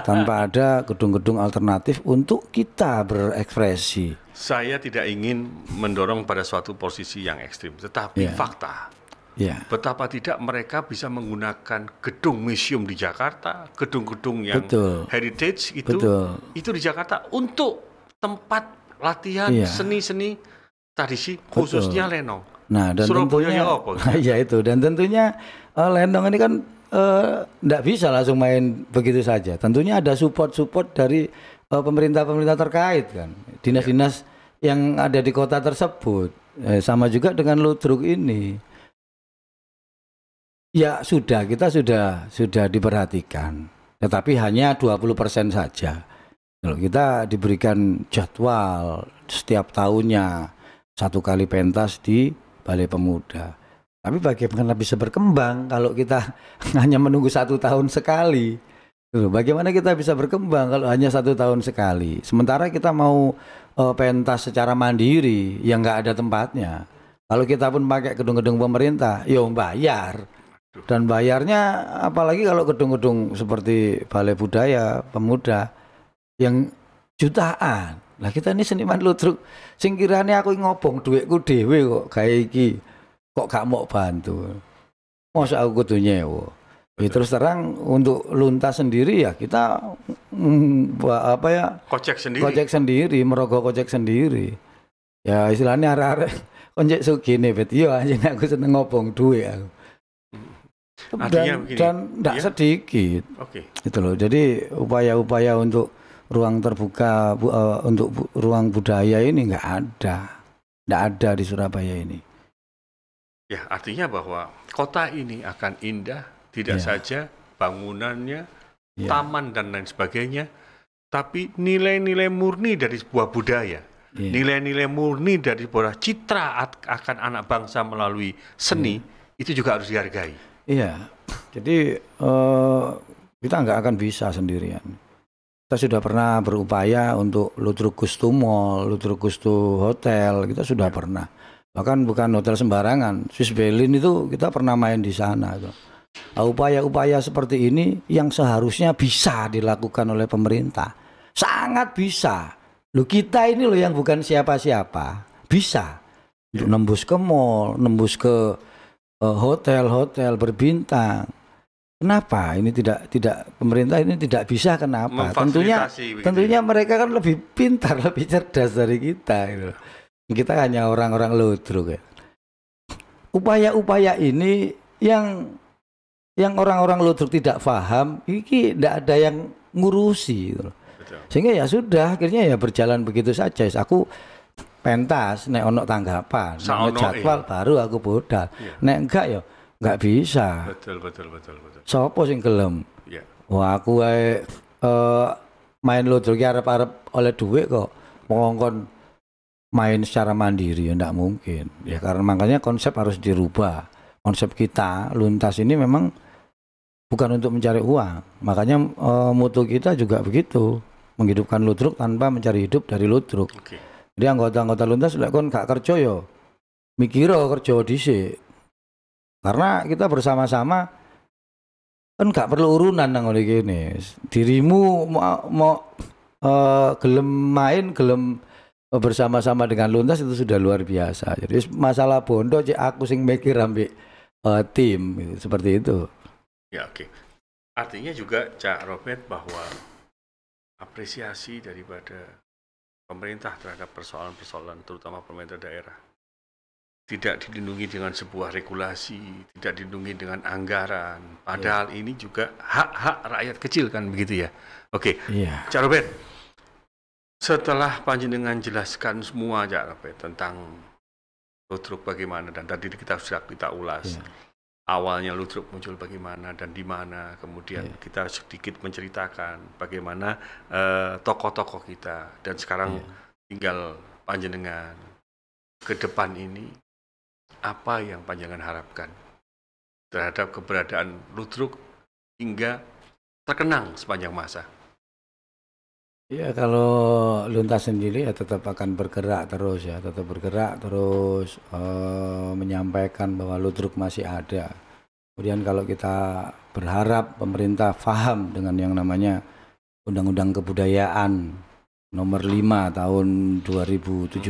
Tanpa ada gedung-gedung alternatif untuk kita berekspresi. Saya tidak ingin mendorong pada suatu posisi yang ekstrim, tetapi fakta. Betapa tidak mereka bisa menggunakan gedung museum di Jakarta, gedung-gedung yang heritage itu di Jakarta untuk tempat latihan seni-seni tradisi khususnya lenong. Nah, dan Surabaya tentunya itu, dan tentunya lenong ini kan enggak bisa langsung main begitu saja. Tentunya ada support dari pemerintah-pemerintah terkait kan. Dinas-dinas yang ada di kota tersebut. Sama juga dengan ludruk ini. Ya kita sudah diperhatikan. Tetapi hanya 20% saja. Kalau kita diberikan jadwal setiap tahunnya 1 kali pentas di Balai Pemuda. Tapi bagaimana bisa berkembang kalau kita hanya menunggu 1 tahun sekali? Bagaimana kita bisa berkembang kalau hanya 1 tahun sekali? Sementara kita mau pentas secara mandiri yang nggak ada tempatnya. Kalau kita pun pakai gedung-gedung pemerintah, ya bayar. Dan bayarnya apalagi kalau gedung-gedung seperti Balai Budaya Pemuda yang jutaan. Lah kita ini seniman ludruk sing kirane aku ngobong dhuwitku dhewe kok gawe iki. Kok gak mau bantu. Mosok aku kudu nyewa. Ya, terus terang untuk luntas sendiri ya kita kocek sendiri, merogoh kocek sendiri. Ya istilahnya arek-arek konjek sugine bet yo anjing aku seneng ngobong dhuwit aku. Dan tidak sedikit. Itu loh. Jadi upaya-upaya untuk ruang terbuka untuk ruang budaya ini nggak ada di Surabaya ini. Ya, artinya bahwa kota ini akan indah, tidak saja bangunannya, taman dan lain sebagainya, tapi nilai-nilai murni dari sebuah budaya, nilai-nilai murni dari sebuah citra akan anak bangsa melalui seni, itu juga harus dihargai. Iya, jadi kita nggak akan bisa sendirian. Kita sudah pernah berupaya untuk Ludruk Gustu Mall, Ludruk Gustu Hotel, kita sudah pernah. Bahkan bukan hotel sembarangan, Swiss Berlin itu kita pernah main di sana. Upaya-upaya seperti ini yang seharusnya bisa dilakukan oleh pemerintah, sangat bisa. Loh, kita ini loh yang bukan siapa-siapa, bisa untuk nembus ke mall, nembus ke hotel-hotel berbintang. Kenapa ini tidak pemerintah ini tidak bisa? Kenapa? Tentunya mereka kan lebih pintar, lebih cerdas dari kita. Gitu. Kita hanya orang-orang ludruk. Ya. Upaya-upaya ini yang orang-orang ludruk tidak paham, ini tidak ada yang ngurusi. Gitu. Sehingga ya sudah, akhirnya ya berjalan begitu saja. Aku pentas, nek ono tanggapan, nek jadwal baru aku budal. Nek enggak ya enggak bisa. Betul. Sopo sing gelem? Wah, aku main ludruk ki arep-arep oleh duit kok. Mongkon main secara mandiri ya enggak mungkin. Ya karena makanya konsep harus dirubah. Konsep kita Luntas ini memang bukan untuk mencari uang. Makanya mutu kita juga begitu, menghidupkan ludruk tanpa mencari hidup dari ludruk. Jadi anggota-anggota Luntas lek kon gak kerja yo mikiro kerja dhisik. Karena kita bersama-sama kan gak perlu urunan nang ngene kene. Dirimu mau gelem main, gelem bersama-sama dengan Luntas itu sudah luar biasa. Jadi masalah bondo cek aku sing mikir ambek tim gitu, seperti itu. Ya, oke. Artinya juga Cak Robert bahwa apresiasi daripada pemerintah terhadap persoalan-persoalan terutama pemerintah daerah tidak dilindungi dengan sebuah regulasi, tidak dilindungi dengan anggaran, padahal ini juga hak-hak rakyat kecil kan begitu ya. Oke. Cak Robert, setelah panjenengan jelaskan semua Cak Robert tentang ludruk bagaimana dan tadi kita ulas awalnya ludruk muncul bagaimana dan di mana, kemudian kita sedikit menceritakan bagaimana tokoh-tokoh kita dan sekarang tinggal panjenengan ke depan ini apa yang panjenengan harapkan terhadap keberadaan ludruk hingga terkenang sepanjang masa. Ya kalau Luntas sendiri ya tetap akan bergerak terus menyampaikan bahwa ludruk masih ada. Kemudian kalau kita berharap pemerintah paham dengan yang namanya Undang-Undang Kebudayaan nomor 5 tahun 2017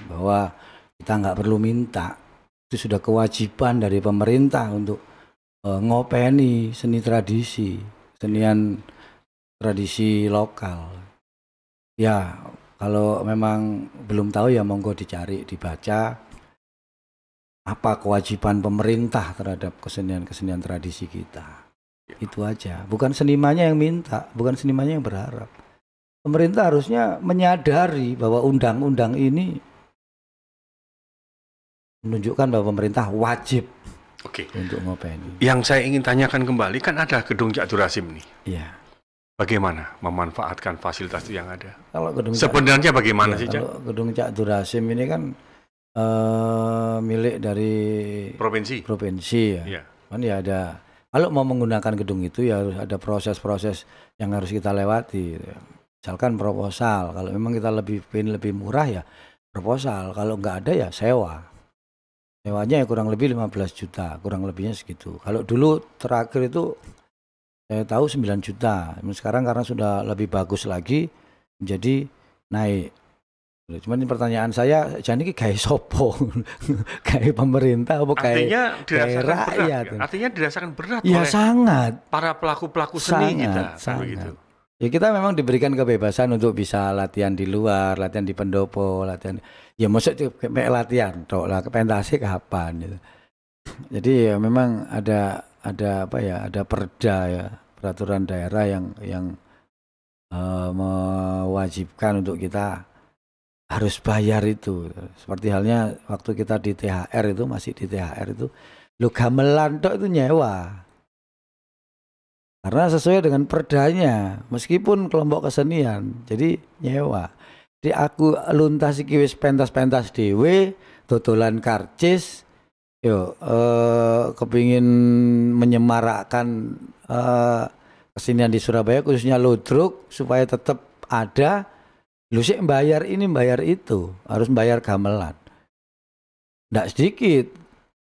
bahwa kita nggak perlu minta, itu sudah kewajiban dari pemerintah untuk ngopeni seni tradisi, senian tradisi lokal. Ya, kalau memang belum tahu ya monggo dicari, dibaca apa kewajiban pemerintah terhadap kesenian-kesenian tradisi kita. Itu aja. Bukan senimannya yang minta, bukan senimannya yang berharap. Pemerintah harusnya menyadari bahwa undang-undang ini menunjukkan bahwa pemerintah wajib untuk ngopeni. Yang saya ingin tanyakan kembali kan ada gedung Cak Durasim nih. Iya. Bagaimana memanfaatkan fasilitas yang ada? Kalau gedung sebenarnya bagaimana sih, Cak? Kalau gedung Cak Durasim ini kan milik dari provinsi ya. Kan ya ada. Kalau mau menggunakan gedung itu ya harus ada proses-proses yang harus kita lewati. Misalkan proposal. Kalau memang kita lebih murah ya proposal. Kalau nggak ada ya sewa. Sewanya ya kurang lebih 15 juta, kurang lebihnya segitu. Kalau dulu terakhir itu saya tahu 9 juta. Sekarang karena sudah lebih bagus lagi menjadi naik. Cuman pertanyaan saya, jadi kayak sopo, kayak pemerintah, apa kayak rakyat? Artinya dirasakan berat ya, oleh sangat para pelaku-pelaku seni kita. Sangat. Ya kita memang diberikan kebebasan untuk bisa latihan di luar, latihan di pendopo, latihan. Ya maksudnya kayak latihan, toh lah pentasnya kapan gitu. Jadi ya memang ada apa ya, ada perda ya, peraturan daerah yang mewajibkan untuk kita harus bayar itu. Seperti halnya waktu kita di THR itu, masih di THR itu, lu gamelan tok itu nyewa. Karena sesuai dengan perdanya, meskipun kelompok kesenian, jadi nyewa. Jadi aku luntasi wis pentas-pentas dhewe, dodolan karcis, yo kepingin menyemarakkan kesenian di Surabaya khususnya ludruk supaya tetap ada. Lu sih bayar ini bayar itu, harus bayar gamelan. Nggak sedikit,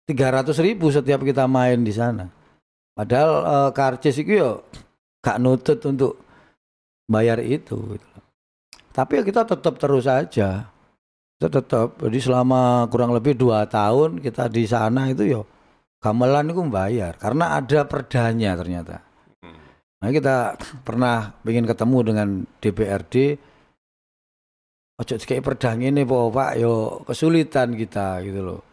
300.000 setiap kita main di sana. Padahal karcis itu yo gak nutut untuk bayar itu. Tapi kita tetap terus aja. Kita tetap. Jadi selama kurang lebih 2 tahun kita di sana itu yo gamelan itu bayar karena ada perdanya ternyata. Nah kita pernah ingin ketemu dengan DPRD. Ojo kayak perdang ini Pak yo kesulitan kita gitu loh.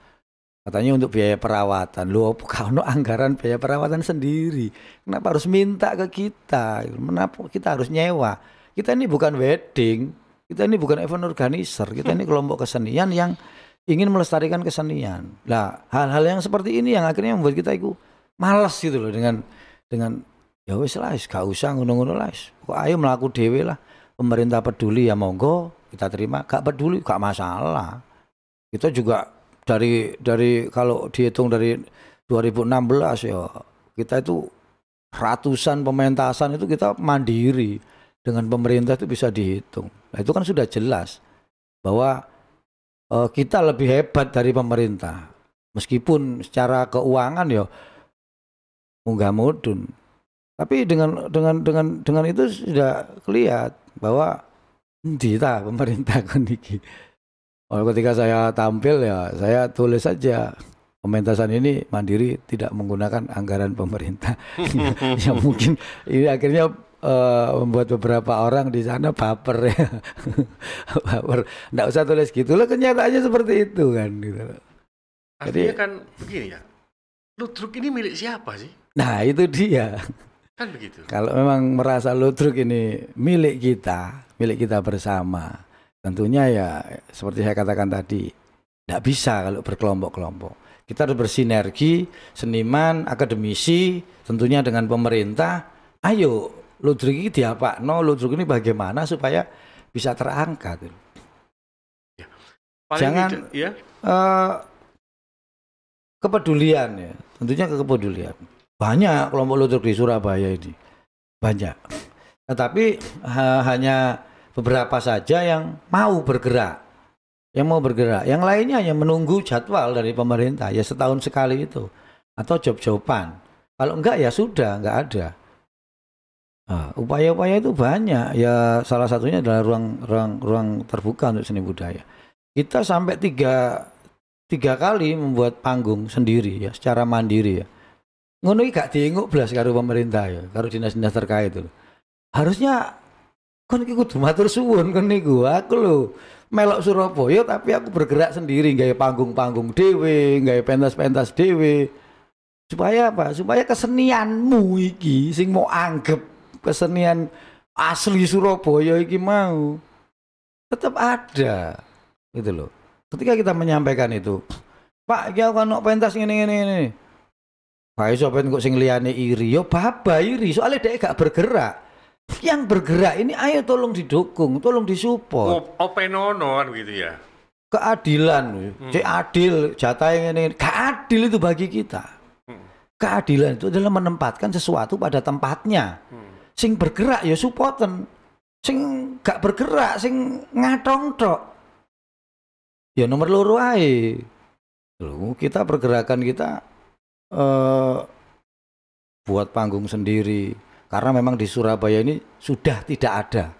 Katanya untuk biaya perawatan. Loh, kalau anggaran biaya perawatan sendiri. Kenapa harus minta ke kita? Kenapa kita harus nyewa? Kita ini bukan wedding. Kita ini bukan event organizer. Kita ini kelompok kesenian yang ingin melestarikan kesenian. Nah, hal-hal yang seperti ini yang akhirnya membuat kita itu malas gitu loh dengan ya wis lah, gak usah ngono-ngono lah. Kok ayo melaku dhewe lah. Pemerintah peduli ya monggo kita terima. Gak peduli gak masalah. Kita juga dari kalau dihitung dari 2016 ya kita itu ratusan pementasan itu kita mandiri dengan pemerintah itu bisa dihitung. Nah, itu kan sudah jelas bahwa kita lebih hebat dari pemerintah meskipun secara keuangan ya munggah mudun. Tapi dengan itu sudah kelihatan bahwa kita pemerintah kondisi. Ketika saya tampil ya saya tulis saja pementasan ini mandiri tidak menggunakan anggaran pemerintah. Ya mungkin ini akhirnya membuat beberapa orang di sana baper ya. Baper. Nggak usah tulis gitu loh, kenyataannya seperti itu kan gitu. Artinya kan begini ya, ludruk ini milik siapa sih? Nah itu dia. Kan begitu. Kalau memang merasa ludruk ini milik kita bersama, tentunya ya seperti saya katakan tadi, tidak bisa kalau berkelompok-kelompok. Kita harus bersinergi, seniman, akademisi, tentunya dengan pemerintah. Ayo, ludruk ini diapakno, ludruk ini bagaimana supaya bisa terangkat. Ya. Jangan ya. Kepedulian ya, tentunya kepedulian. Banyak kelompok ludruk di Surabaya ini, banyak. Tetapi hanya beberapa saja yang mau bergerak, yang lainnya hanya menunggu jadwal dari pemerintah, ya setahun sekali itu, atau job-joban. Kalau enggak ya sudah, enggak ada. Upaya-upaya itu banyak, ya salah satunya adalah ruang terbuka untuk seni budaya. Kita sampai tiga kali membuat panggung sendiri ya, secara mandiri ya. Ngono iki gak dienguk blas karo pemerintah ya, karo dinas-dinas terkait itu. Harusnya kon iki kudu matur suwun kon niku. Aku lho melok Surabaya tapi aku bergerak sendiri gawe panggung-panggung dhewe, gawe pentas-pentas dhewe. Supaya apa? Supaya kesenianmu iki sing mau anggap kesenian asli Surabaya iki mau tetap ada. Gitu loh. Ketika kita menyampaikan itu, Pak, iki aku ono pentas ngene. Pak iso ben kok sing liyane iri, yo baba iri, soalnya dhek gak bergerak. Yang bergerak ini ayo tolong didukung, tolong disupport. Openono kan gitu ya. Keadilan, cek adil, jatah yang ini, gak adil itu bagi kita. Keadilan itu adalah menempatkan sesuatu pada tempatnya. Sing bergerak ya supporten, sing gak bergerak, sing ngatong tok. Ya nomor loro ae. Kita pergerakan kita buat panggung sendiri. Karena memang di Surabaya ini sudah tidak ada.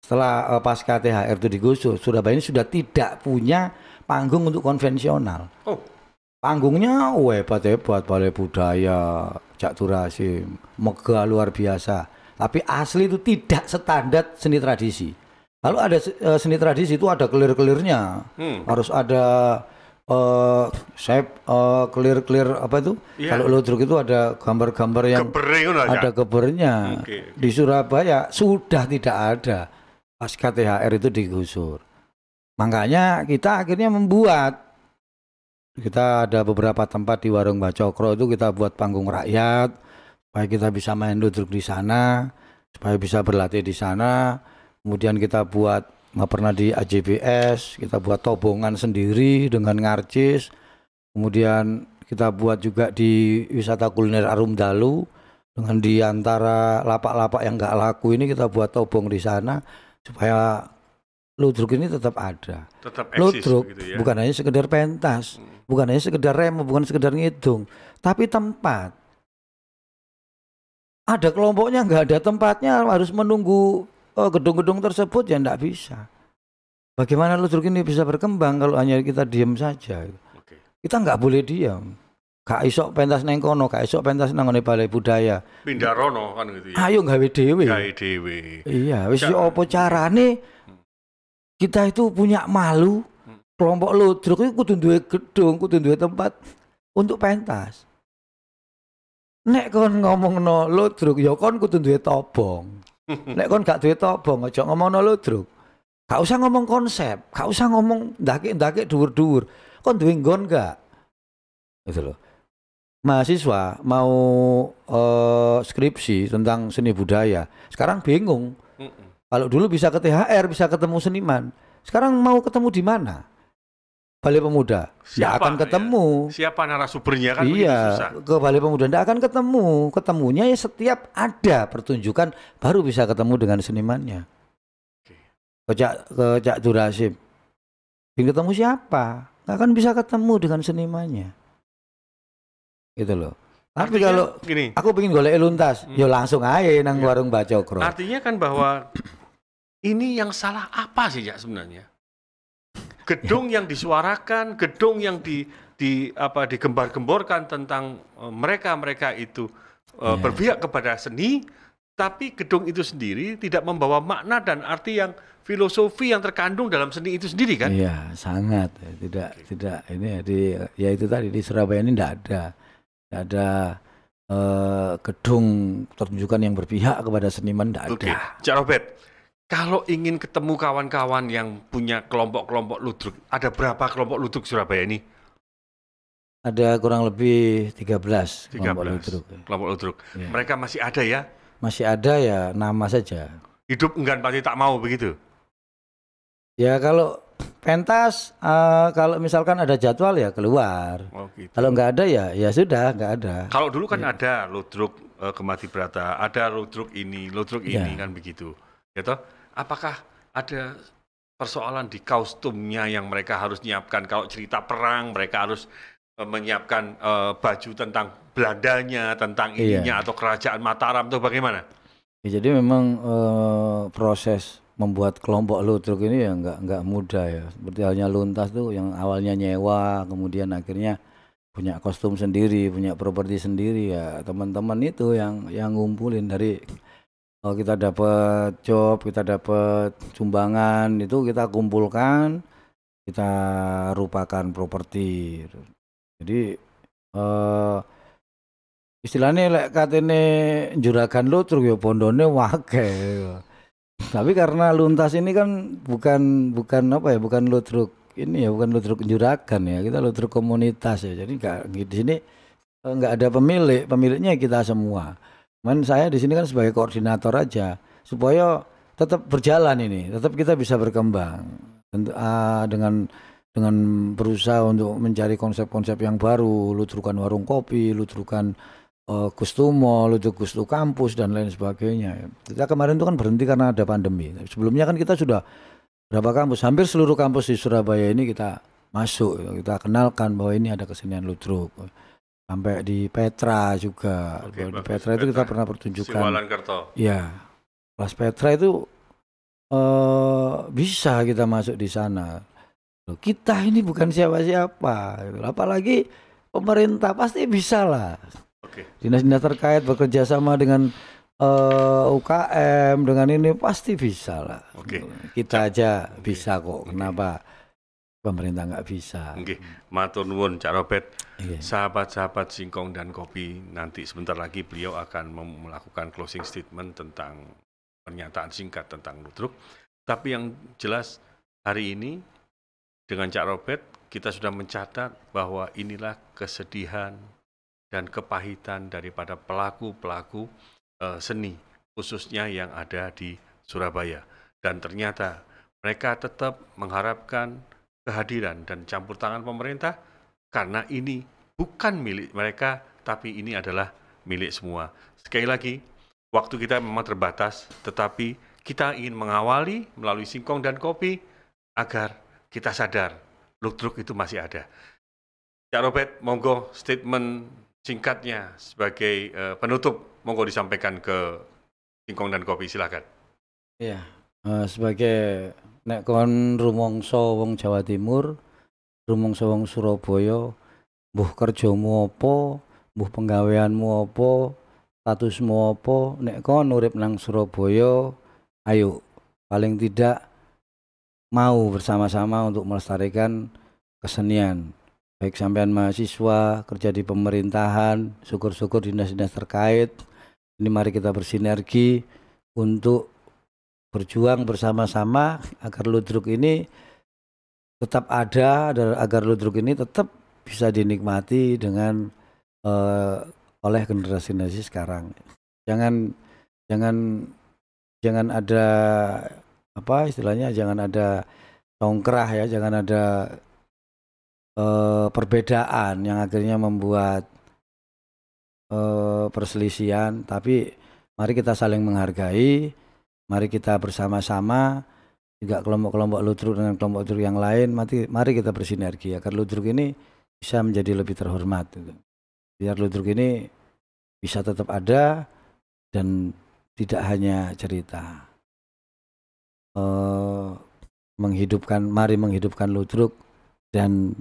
Setelah pasca THR itu digusur, Surabaya ini sudah tidak punya panggung untuk konvensional. Panggungnya hebat-hebat, Balai Budaya, Cak Turasim, megah luar biasa. Tapi asli itu tidak standar seni tradisi. Kalau ada seni tradisi itu ada kelir-kelirnya, harus ada saya clear apa itu? Iya. Kalau ludruk itu ada gambar-gambar yang ada gebernya. Di Surabaya sudah tidak ada. Pasca THR itu digusur. Makanya kita akhirnya membuat. Kita ada beberapa tempat di Warung Mbak Cokro itu kita buat panggung rakyat supaya kita bisa main ludruk di sana, supaya bisa berlatih di sana. Kemudian kita buat nggak pernah di AJBS, kita buat tobongan sendiri dengan ngarcis. Kemudian kita buat juga di wisata kuliner Arum Dalu dengan di antara lapak-lapak yang nggak laku ini kita buat tobong di sana supaya ludruk ini tetap ada. Tetap eksis, ludruk gitu ya? Bukan hanya sekedar pentas, bukan hanya sekedar rem, bukan sekedar ngitung, tapi tempat. Ada kelompoknya nggak ada tempatnya, harus menunggu gedung-gedung tersebut ya nggak bisa. Bagaimana ludruk ini bisa berkembang kalau hanya kita diam saja? Kita nggak boleh diam. Gak isok pentas neng kono, gak isok pentas nang ngene balai budaya. Pindah rono kan gitu ya. Ayo gawe dhewe. Gawe dhewe. Iya, wis yo apa carane kita itu punya malu. Kelompok ludruk itu kudu duwe gedung, kudu duwe tempat untuk pentas. Nek kon ngomongno ludruk ya kon kudu duwe tobong. Nek kon gak duwe tobong aja ngomongno ludruk. Gak usah ngomong konsep, gak usah ngomong ndake-ndake dhuwur-dhuwur. Kon duwe nggon gak? Gitu loh. Mahasiswa mau skripsi tentang seni budaya, sekarang bingung. Kalau dulu bisa ke THR, bisa ketemu seniman. Sekarang mau ketemu di mana? Balai Pemuda. Tidak akan ketemu. Ya? Siapa narasumbernya kan? Iya, ke Balai Pemuda tidak akan ketemu. Ketemunya ya setiap ada pertunjukan baru bisa ketemu dengan senimannya. Ke Cak Durasim. Ingin ketemu siapa? Nggak akan bisa ketemu dengan senimannya. Gitu loh. Tapi artinya, kalau gini, aku pengen golek luntas, ya langsung aja nang warung Mbak Cokro. Artinya kan bahwa ini yang salah apa sih ya sebenarnya? Gedung yang disuarakan, gedung yang digembar-gemborkan tentang mereka itu berpihak kepada seni, tapi gedung itu sendiri tidak membawa makna dan arti yang filosofi yang terkandung dalam seni itu sendiri kan? Iya, sangat. Tidak ini ya itu tadi di Surabaya ini tidak ada gedung pertunjukan yang berpihak kepada seniman, tidak ada. Cak Robert, kalau ingin ketemu kawan-kawan yang punya kelompok-kelompok ludruk, ada berapa kelompok ludruk Surabaya ini? Ada kurang lebih 13 kelompok ludruk. Kelompok ludruk. Ya. Mereka masih ada ya? Masih ada ya, nama saja. Hidup enggan pasti tak mau begitu? Ya kalau pentas, kalau misalkan ada jadwal ya keluar. Oh, gitu. Kalau nggak ada ya sudah nggak ada. Kalau dulu kan ada ludruk Kemati Brata, ada ludruk ini kan begitu. Gitu. Apakah ada persoalan di kostumnya yang mereka harus nyiapkan? Kalau cerita perang mereka harus menyiapkan baju tentang Belandanya, tentang ininya atau kerajaan Mataram itu bagaimana? Ya, jadi memang proses membuat kelompok ludruk ini ya nggak mudah ya. Seperti halnya Luntas tuh yang awalnya nyewa, kemudian akhirnya punya kostum sendiri, punya properti sendiri ya. Teman-teman itu yang ngumpulin dari kita dapat job, kita dapat sumbangan, itu kita kumpulkan, kita rupakan properti. Jadi istilahnya lek katene juragan ludruk ya pondone wake. Tapi karena Luntas ini kan bukan ludruk ini ya, bukan ludruk juragan ya, kita ludruk komunitas ya. Jadi di sini nggak ada pemiliknya kita semua. Saya di sini kan sebagai koordinator aja supaya tetap berjalan ini, tetap kita bisa berkembang dengan berusaha untuk mencari konsep-konsep yang baru, ludrukan warung kopi, ludrukan Gustumo, ludruk Gustu kampus dan lain sebagainya. Kita kemarin itu kan berhenti karena ada pandemi. Sebelumnya kan kita sudah berapa kampus, hampir seluruh kampus di Surabaya ini kita masuk, kita kenalkan bahwa ini ada kesenian ludruk. Sampai di Petra juga. Di Petra itu kita pernah pertunjukan. Ya, kelas Petra itu bisa kita masuk di sana. Kita ini bukan siapa-siapa, apalagi pemerintah pasti bisa lah. Dinas-dinas terkait bekerja sama dengan UKM, dengan ini pasti bisa lah. Kita aja bisa kok. Kenapa pemerintah nggak bisa. Nggih, matur nuwun Cak Robert. Iya. Sahabat-sahabat Singkong dan Kopi, nanti sebentar lagi beliau akan melakukan closing statement tentang pernyataan singkat tentang ludruk. Tapi yang jelas hari ini dengan Cak Robert kita sudah mencatat bahwa inilah kesedihan dan kepahitan daripada pelaku-pelaku seni, khususnya yang ada di Surabaya. Dan ternyata mereka tetap mengharapkan kehadiran dan campur tangan pemerintah karena ini bukan milik mereka, tapi ini adalah milik semua. Sekali lagi, waktu kita memang terbatas, tetapi kita ingin mengawali melalui Singkong dan Kopi agar kita sadar ludruk itu masih ada. Cak Robert, monggo statement singkatnya sebagai penutup, monggo disampaikan ke Singkong dan Kopi, silakan. Iya, sebagai nek kon rumangsa wong Jawa Timur, rumangsa wong Surabaya, mbuh kerjamu apa, mbuh penggaweanmu apa, statusmu apa, nek kon urip nang Surabaya, ayo paling tidak mau bersama-sama untuk melestarikan kesenian. Baik sampean mahasiswa, kerja di pemerintahan, syukur-syukur dinas-dinas terkait. Ini mari kita bersinergi untuk berjuang bersama-sama agar ludruk ini tetap ada, agar ludruk ini tetap bisa dinikmati dengan oleh generasi sekarang. Jangan ada apa istilahnya, jangan ada tongkrah ya, jangan ada perbedaan yang akhirnya membuat perselisihan. Tapi mari kita saling menghargai. Mari kita bersama-sama, juga kelompok-kelompok ludruk dengan kelompok ludruk yang lain, mari kita bersinergi agar ludruk ini bisa menjadi lebih terhormat. Biar ludruk ini bisa tetap ada dan tidak hanya cerita. Mari menghidupkan ludruk dan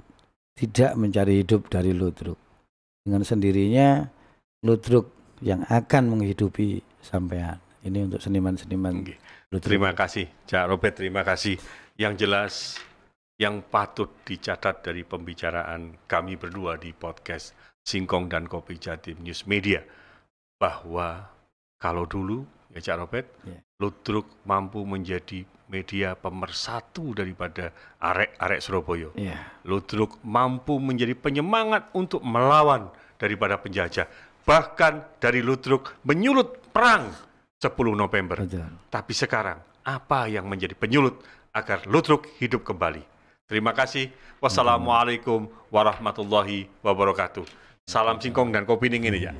tidak mencari hidup dari ludruk. Dengan sendirinya ludruk yang akan menghidupi sampean. Ini untuk seniman-seniman. Terima kasih, Cak Robert, terima kasih. Yang jelas, yang patut dicatat dari pembicaraan kami berdua di podcast Singkong dan Kopi Jatim News Media, bahwa kalau dulu, ya Cak Robert, ludruk mampu menjadi media pemersatu daripada arek-arek Surabaya. Ludruk mampu menjadi penyemangat untuk melawan daripada penjajah. Bahkan dari ludruk menyulut perang 10 November. Betul. Tapi sekarang, apa yang menjadi penyulut agar ludruk hidup kembali? Terima kasih. Wassalamualaikum warahmatullahi wabarakatuh. Salam Singkong dan Kopi dingin ya.